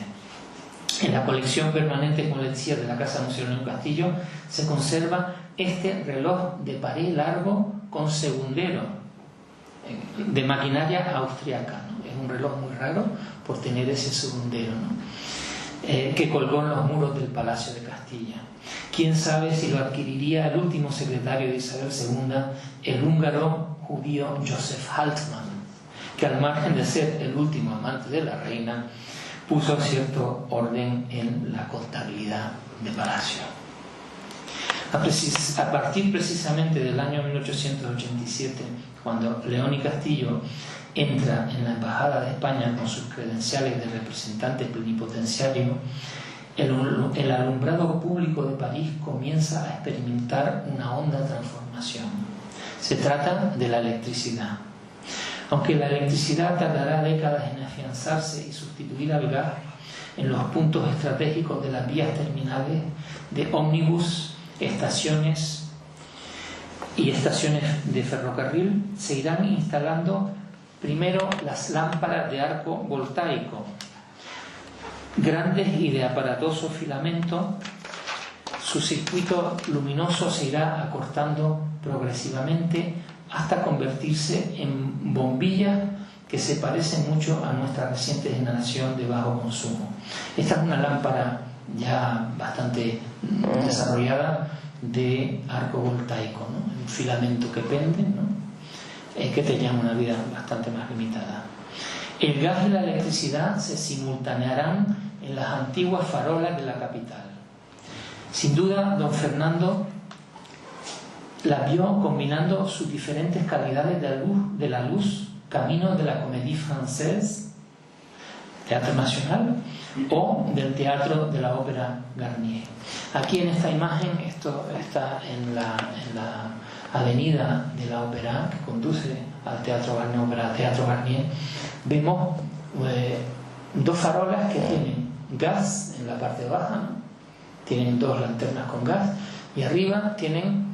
En la colección permanente, como les decía, de la Casa Museo en Castillo, se conserva este reloj de pared largo con segundero, de maquinaria austriaca, ¿no? Es un reloj muy raro por tener ese segundero, ¿no? Que colgó en los muros del Palacio de Castilla. Quién sabe si lo adquiriría el último secretario de Isabel II, el húngaro judío Joseph Haltmann, que al margen de ser el último amante de la reina, puso cierto orden en la contabilidad de palacio. A partir precisamente del año 1887, cuando León y Castillo entra en la Embajada de España con sus credenciales de representante plenipotenciario, el alumbrado público de París comienza a experimentar una honda transformación. Se trata de la electricidad. Aunque la electricidad tardará décadas en afianzarse y sustituir al gas en los puntos estratégicos de las vías terminales de ómnibus, estaciones y estaciones de ferrocarril, se irán instalando primero las lámparas de arco voltaico, grandes y de aparatoso filamento. Su circuito luminoso se irá acortando progresivamente hasta convertirse en bombillas que se parecen mucho a nuestra reciente generación de bajo consumo. Esta es una lámpara ya bastante desarrollada de arco voltaico, ¿no? Un filamento que pende, ¿no? Que tenía una vida bastante más limitada. El gas y la electricidad se simultanearán en las antiguas farolas de la capital. Sin duda, don Fernando la vio combinando sus diferentes calidades de la luz, camino de la Comédie Française, Teatro Nacional, o del Teatro de la Ópera Garnier. Aquí en esta imagen, esto está en la avenida de la Ópera que conduce al Teatro Garnier, Ópera Teatro Garnier, vemos dos farolas que tienen gas en la parte baja, ¿no? Tienen dos lanternas con gas, y arriba tienen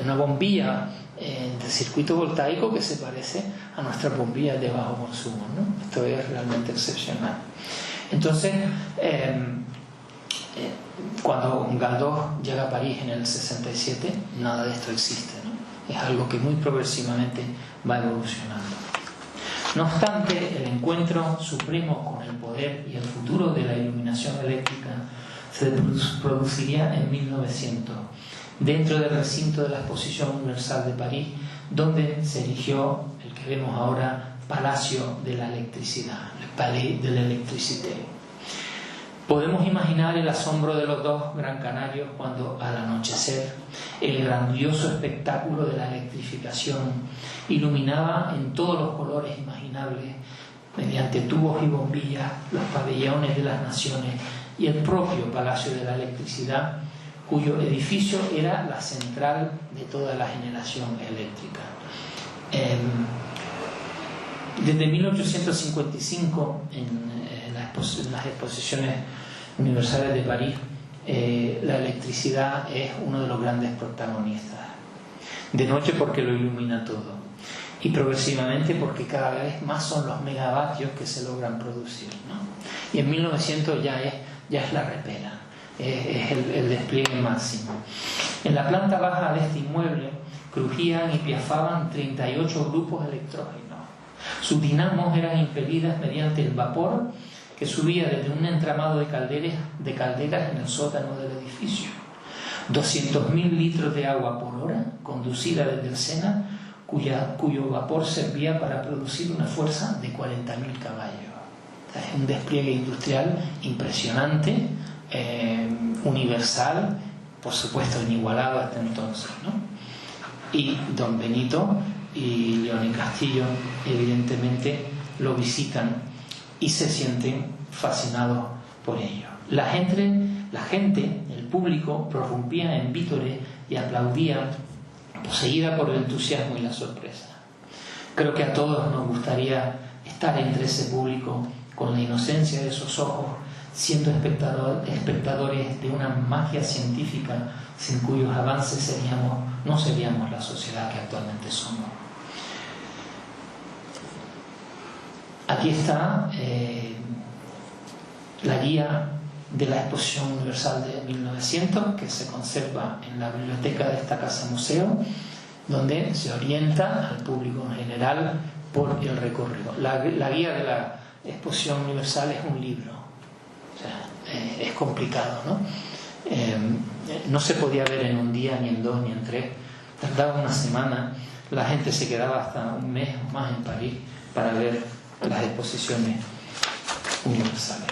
una bombilla de circuito voltaico que se parece a nuestras bombillas de bajo consumo, ¿no? Esto es realmente excepcional. Entonces, cuando Galdós llega a París en el 67, nada de esto existe, ¿no? Es algo que muy progresivamente va evolucionando. No obstante, el encuentro supremo con el poder y el futuro de la iluminación eléctrica se produciría en 1900, dentro del recinto de la Exposición Universal de París, donde se erigió el que vemos ahora Palacio de la Electricidad, el Palais de l'Électricité. Podemos imaginar el asombro de los dos gran canarios cuando, al anochecer, el grandioso espectáculo de la electrificación iluminaba en todos los colores imaginables, mediante tubos y bombillas, los pabellones de las naciones y el propio Palacio de la Electricidad, cuyo edificio era la central de toda la generación eléctrica. Desde 1855, en las exposiciones universales de París, la electricidad es uno de los grandes protagonistas. De noche porque lo ilumina todo, y progresivamente porque cada vez más son los megavatios que se logran producir, ¿no? Y en 1900 ya es la repera, es el despliegue máximo. En la planta baja de este inmueble crujían y piafaban 38 grupos electrógenos. Sus dinamos eran impelidas mediante el vapor que subía desde un entramado de calderas en el sótano del edificio. 200.000 litros de agua por hora, conducida desde el Sena, cuyo vapor servía para producir una fuerza de 40.000 caballos. Es un despliegue industrial impresionante, universal, por supuesto inigualado hasta entonces, ¿no? Y don Benito y León y Castillo evidentemente lo visitan y se sienten fascinados por ello. La gente, el público, prorrumpía en vítores y aplaudía, poseída por el entusiasmo y la sorpresa. Creo que a todos nos gustaría estar entre ese público con la inocencia de esos ojos, siendo espectadores de una magia científica sin cuyos avances no seríamos la sociedad que actualmente somos. Aquí está la guía de la Exposición Universal de 1900, que se conserva en la biblioteca de esta casa museo. donde se orienta al público en general por el recorrido. La guía de la Exposición Universal es un libro, o sea, es complicado, ¿no? No se podía ver en un día, ni en dos, ni en tres. Tardaba una semana. La gente se quedaba hasta un mes o más en París para ver las exposiciones universales.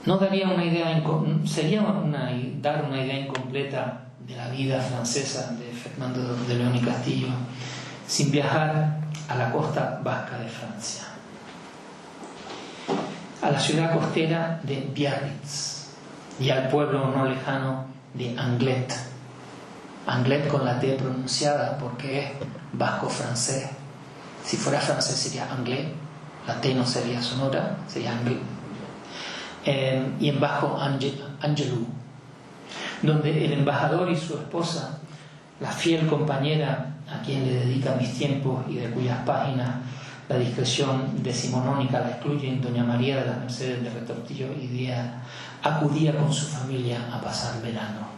No daría una idea, sería dar una idea incompleta de la vida francesa de Fernando de León y Castillo sin viajar a la costa vasca de Francia, a la ciudad costera de Biarritz y al pueblo no lejano de Anglet. Anglet con la T pronunciada porque es vasco-francés. Si fuera francés sería Anglet, la T no sería sonora, sería Anglet. Y en vasco Angelou, donde el embajador y su esposa, la fiel compañera a quien le dedica mis tiempos y de cuyas páginas la discreción decimonónica la excluyen, doña María de las Mercedes de Retortillo y Díaz, acudía con su familia a pasar verano.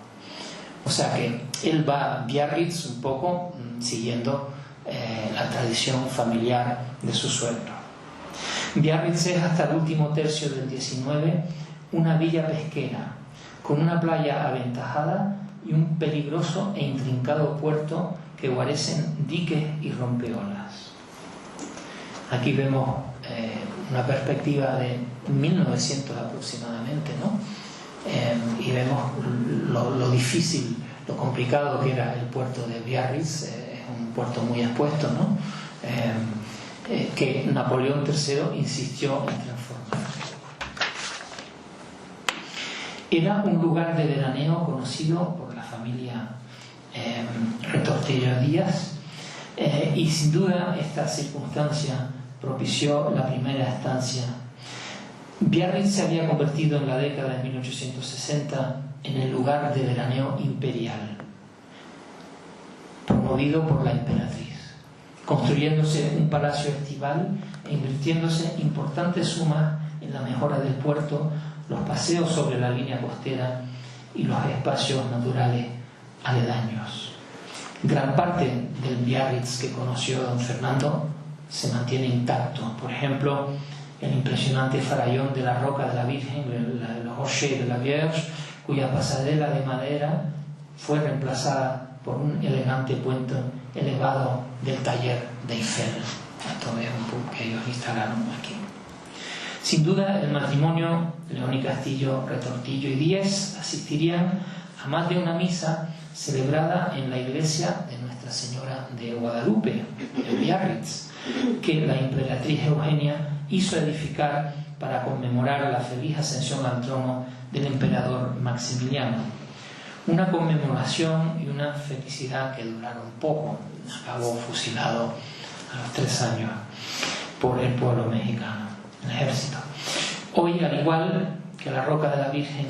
O sea que él va a Biarritz un poco siguiendo la tradición familiar de su suegro. Biarritz es hasta el último tercio del XIX una villa pesquera con una playa aventajada y un peligroso e intrincado puerto que guarecen diques y rompeolas. Aquí vemos una perspectiva de 1900 aproximadamente, ¿no? Y vemos lo difícil, lo complicado que era el puerto de Biarritz. Es un puerto muy expuesto, ¿no? Que Napoleón III insistió en transformar. Era un lugar de veraneo conocido por la familia Retortillo Díaz, y sin duda esta circunstancia propició la primera estancia. Biarritz se había convertido en la década de 1860 en el lugar de veraneo imperial, promovido por la emperatriz, construyéndose un palacio estival e invirtiéndose importantes sumas en la mejora del puerto, los paseos sobre la línea costera y los espacios naturales aledaños. Gran parte del Biarritz que conoció don Fernando se mantiene intacto. Por ejemplo, el impresionante farallón de la Roca de la Virgen, el Rocher de la Vierge, cuya pasarela de madera fue reemplazada por un elegante puente elevado del taller de Eiffel. Esto es un punto que ellos instalaron aquí. Sin duda, el matrimonio León y Castillo, Retortillo y Díez asistirían a más de una misa celebrada en la iglesia de Nuestra Señora de Guadalupe, en Biarritz, que la emperatriz Eugenia hizo edificar para conmemorar la feliz ascensión al trono del emperador Maximiliano. Una conmemoración y una felicidad que duraron poco. Acabó fusilado a los 3 años por el pueblo mexicano, el ejército. Hoy, al igual que la Roca de la Virgen,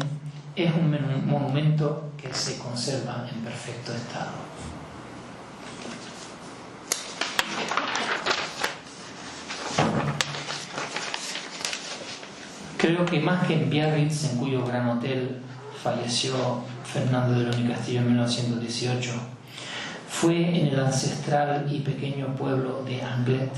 es un monumento que se conserva en perfecto estado. Creo que más que en Biarritz, en cuyo gran hotel falleció Fernando de León y Castillo en 1918, fue en el ancestral y pequeño pueblo de Anglet,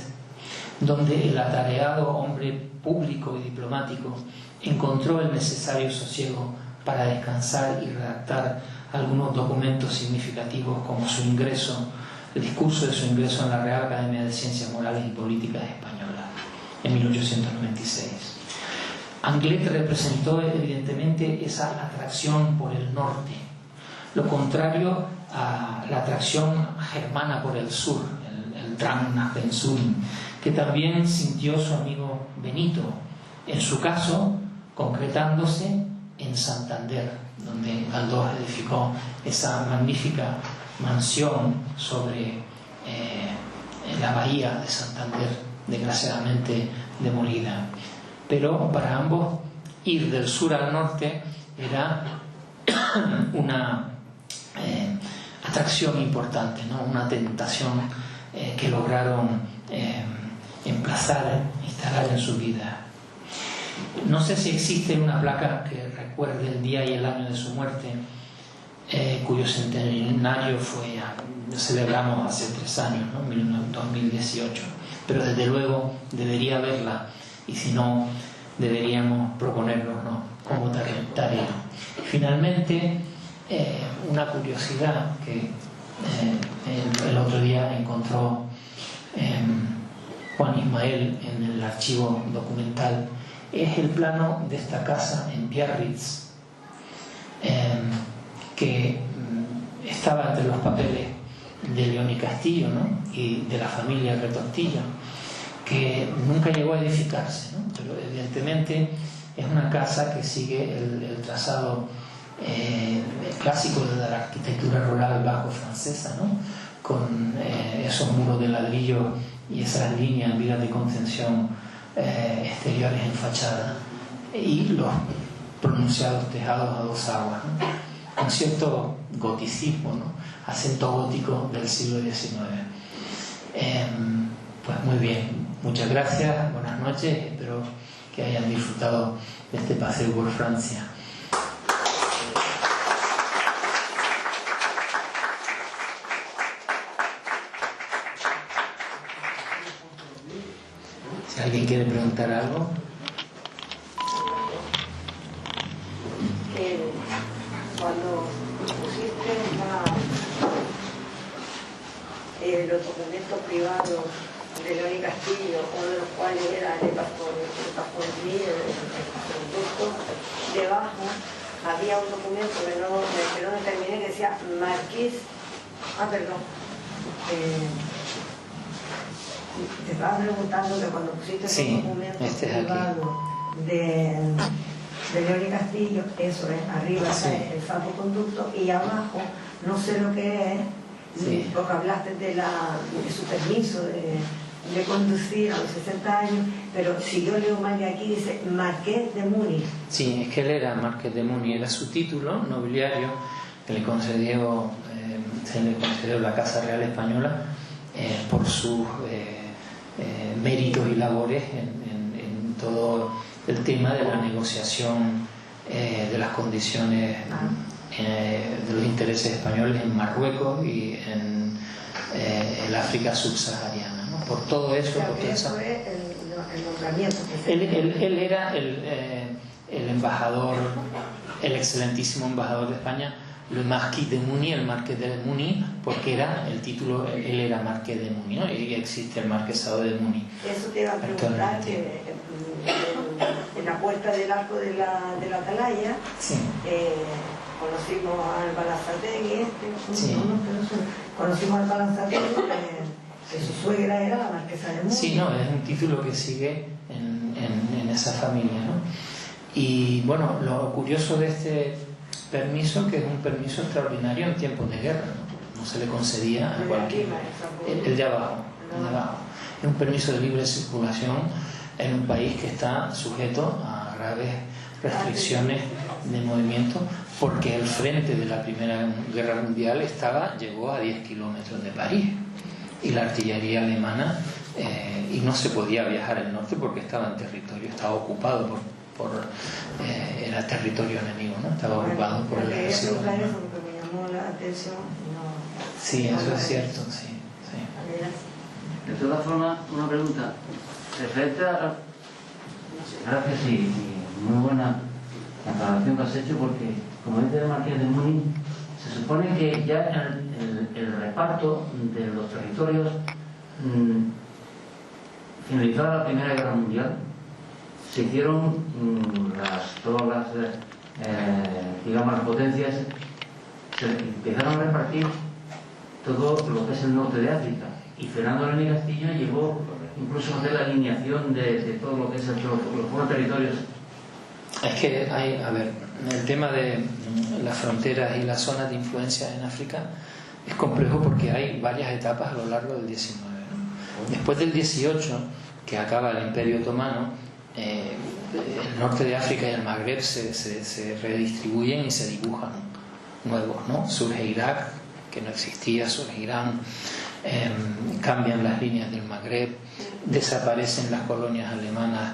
donde el atareado hombre público y diplomático encontró el necesario sosiego para descansar y redactar algunos documentos significativos como el discurso de su ingreso en la Real Academia de Ciencias Morales y Políticas Española en 1896. Anglet representó evidentemente esa atracción por el norte, lo contrario a la atracción germana por el sur, el Drang nach dem Süden, que también sintió su amigo Benito, en su caso concretándose en Santander, donde Galdós edificó esa magnífica mansión sobre la bahía de Santander, desgraciadamente demolida. Pero para ambos ir del sur al norte era una atracción importante, ¿no? Una tentación que lograron instalar en su vida. No sé si existe una placa que recuerde el día y el año de su muerte. cuyo centenario celebramos hace 3 años, ¿no? 2018. Pero desde luego debería verla, y si no, deberíamos proponerlo, ¿no?, como tarea. Finalmente, una curiosidad que el otro día encontró Juan Ismael en el archivo documental es el plano de esta casa en Biarritz, que estaba entre los papeles de León y Castillo, ¿no?, y de la familia Retortillo, que nunca llegó a edificarse, ¿no? Pero evidentemente es una casa que sigue el trazado clásico de la arquitectura rural bajo francesa, ¿no?, con esos muros de ladrillo y esas líneas en vigas de contención exteriores en fachada y los pronunciados tejados a 2 aguas, ¿no?, con cierto goticismo, ¿no?, acento gótico del siglo XIX. Pues muy bien, muchas gracias, buenas noches, espero que hayan disfrutado de este paseo por Francia. Si alguien quiere preguntar algo. Cuando pusiste los documentos privados de León y Castillo, uno de los cuales era el pastor debajo había un documento que no determiné, que decía Marqués. Te estaba preguntando que cuando pusiste esos documentos privados de León y Castillo, eso es, arriba está el salvoconducto y abajo no sé lo que es, porque hablaste de su permiso de conducir a los 60 años, pero si yo leo mal de aquí dice Marqués de Muni. Sí, es que él era Marqués de Muni, era su título nobiliario que se le concedió la Casa Real Española por sus méritos y labores en todo el tema de la negociación de las condiciones de los intereses españoles en Marruecos y en el África subsahariana, ¿no? Por todo eso, eso es el nombramiento que él era el embajador, el excelentísimo embajador de España, le Marquis de Muni, el Marqués de Muni, porque era el título, él era Marqués de Muni, ¿no? Y existe el Marquesado de Muni. Eso te iba a preguntar, que en la puerta del arco de la atalaya conocimos al Balazategui, conocimos al Balazategui, que su suegra era la Marquesa de Muni. Sí, no, es un título que sigue en esa familia, ¿no? Y bueno, lo curioso de este permiso, que es un permiso extraordinario en tiempos de guerra, no se le concedía a cualquier. El de abajo. Es un permiso de libre circulación en un país que está sujeto a graves restricciones de movimiento, porque el frente de la Primera Guerra Mundial llegó a 10 kilómetros de París, y la artillería alemana y no se podía viajar al norte porque estaba ocupado era territorio enemigo, ¿no? Estaba ocupado por el ejército. Porque me llamó la atención. Sí, eso es cierto, sí. De todas formas, una pregunta referente a... Gracias y muy buena aclaración que has hecho, porque como dice el Marqués de Muni, se supone que ya el reparto de los territorios finalizada la Primera Guerra Mundial, se hicieron todas las digamos las potencias, se empezaron a repartir todo lo que es el norte de África, y Fernando León y Castillo llegó incluso a hacer la alineación de todo lo que es los territorios. Es que hay, el tema de las fronteras y las zonas de influencia en África es complejo porque hay varias etapas a lo largo del XIX, ¿no? Después del 18, que acaba el Imperio Otomano, el norte de África y el Magreb se redistribuyen y se dibujan nuevos, ¿no? Surge Irak, que no existía, surge Irán, cambian las líneas del Magreb, desaparecen las colonias alemanas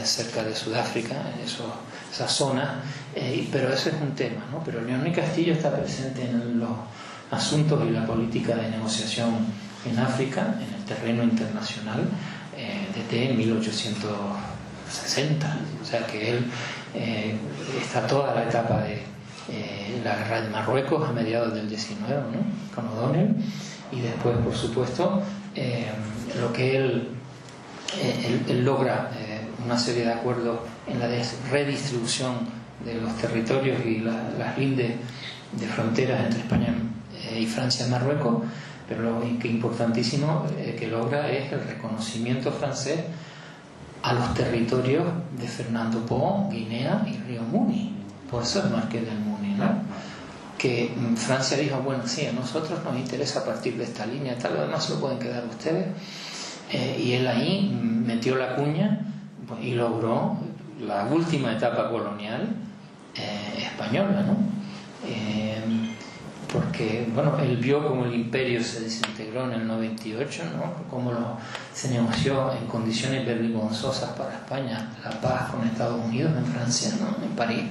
cerca de Sudáfrica, zona, pero eso es un tema, ¿no? Pero León y Castillo está presente en los asuntos y la política de negociación en África, en el terreno internacional, desde 1860. O sea que él está toda la etapa de la guerra de Marruecos a mediados del 19, ¿no? Con O'Donnell, y después, por supuesto, lo que él logra una serie de acuerdos en la redistribución de los territorios y las lindes de fronteras entre España y Francia y Marruecos, pero lo que importantísimo que logra es el reconocimiento francés a los territorios de Fernando Po, Guinea y Río Muni. Por eso el Marqués del Muni, ¿no? Que Francia dijo, bueno, sí, a nosotros nos interesa partir de esta línea, tal, lo demás se lo pueden quedar ustedes, y él ahí metió la cuña y logró la última etapa colonial española, ¿no? Porque, bueno, él vio cómo el imperio se desintegró en el 98, ¿no? Cómo se negoció en condiciones vergonzosas para España la paz con Estados Unidos en Francia, ¿no? En París,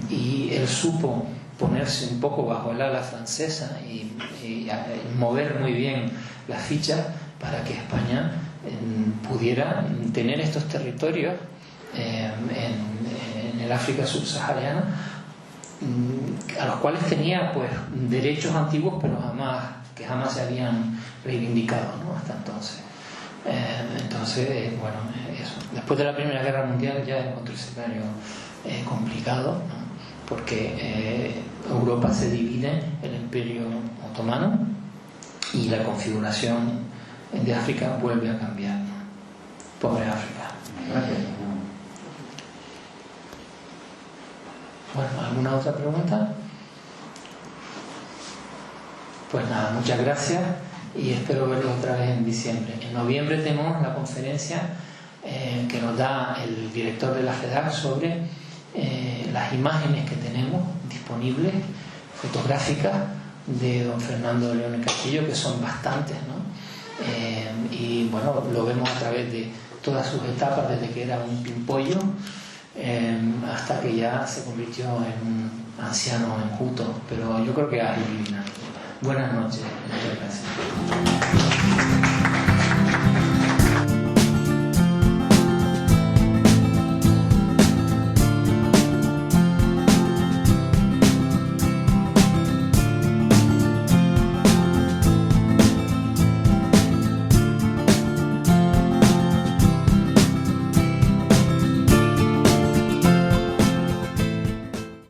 y él supo ponerse un poco bajo el ala francesa y mover muy bien las fichas para que España pudiera tener estos territorios en el África subsahariana, a los cuales tenía pues derechos antiguos, pero que jamás se habían reivindicado, ¿no? Hasta entonces. Bueno, eso. Después de la Primera Guerra Mundial ya es otro escenario complicado, ¿no? Porque Europa se divide, el Imperio Otomano, y la configuración de África vuelve a cambiar, ¿no? Pobre África. Gracias. Bueno, ¿alguna otra pregunta? Pues nada, muchas gracias y espero verlos otra vez en diciembre. En noviembre tenemos la conferencia que nos da el director de la FEDAC sobre las imágenes que tenemos disponibles, fotográficas, de don Fernando de León y Castillo, que son bastantes, ¿no? Y bueno, lo vemos a través de todas sus etapas, desde que era un pimpollo hasta que ya se convirtió en un anciano enjuto, pero yo creo que ha iluminado. Buenas noches, muchas gracias.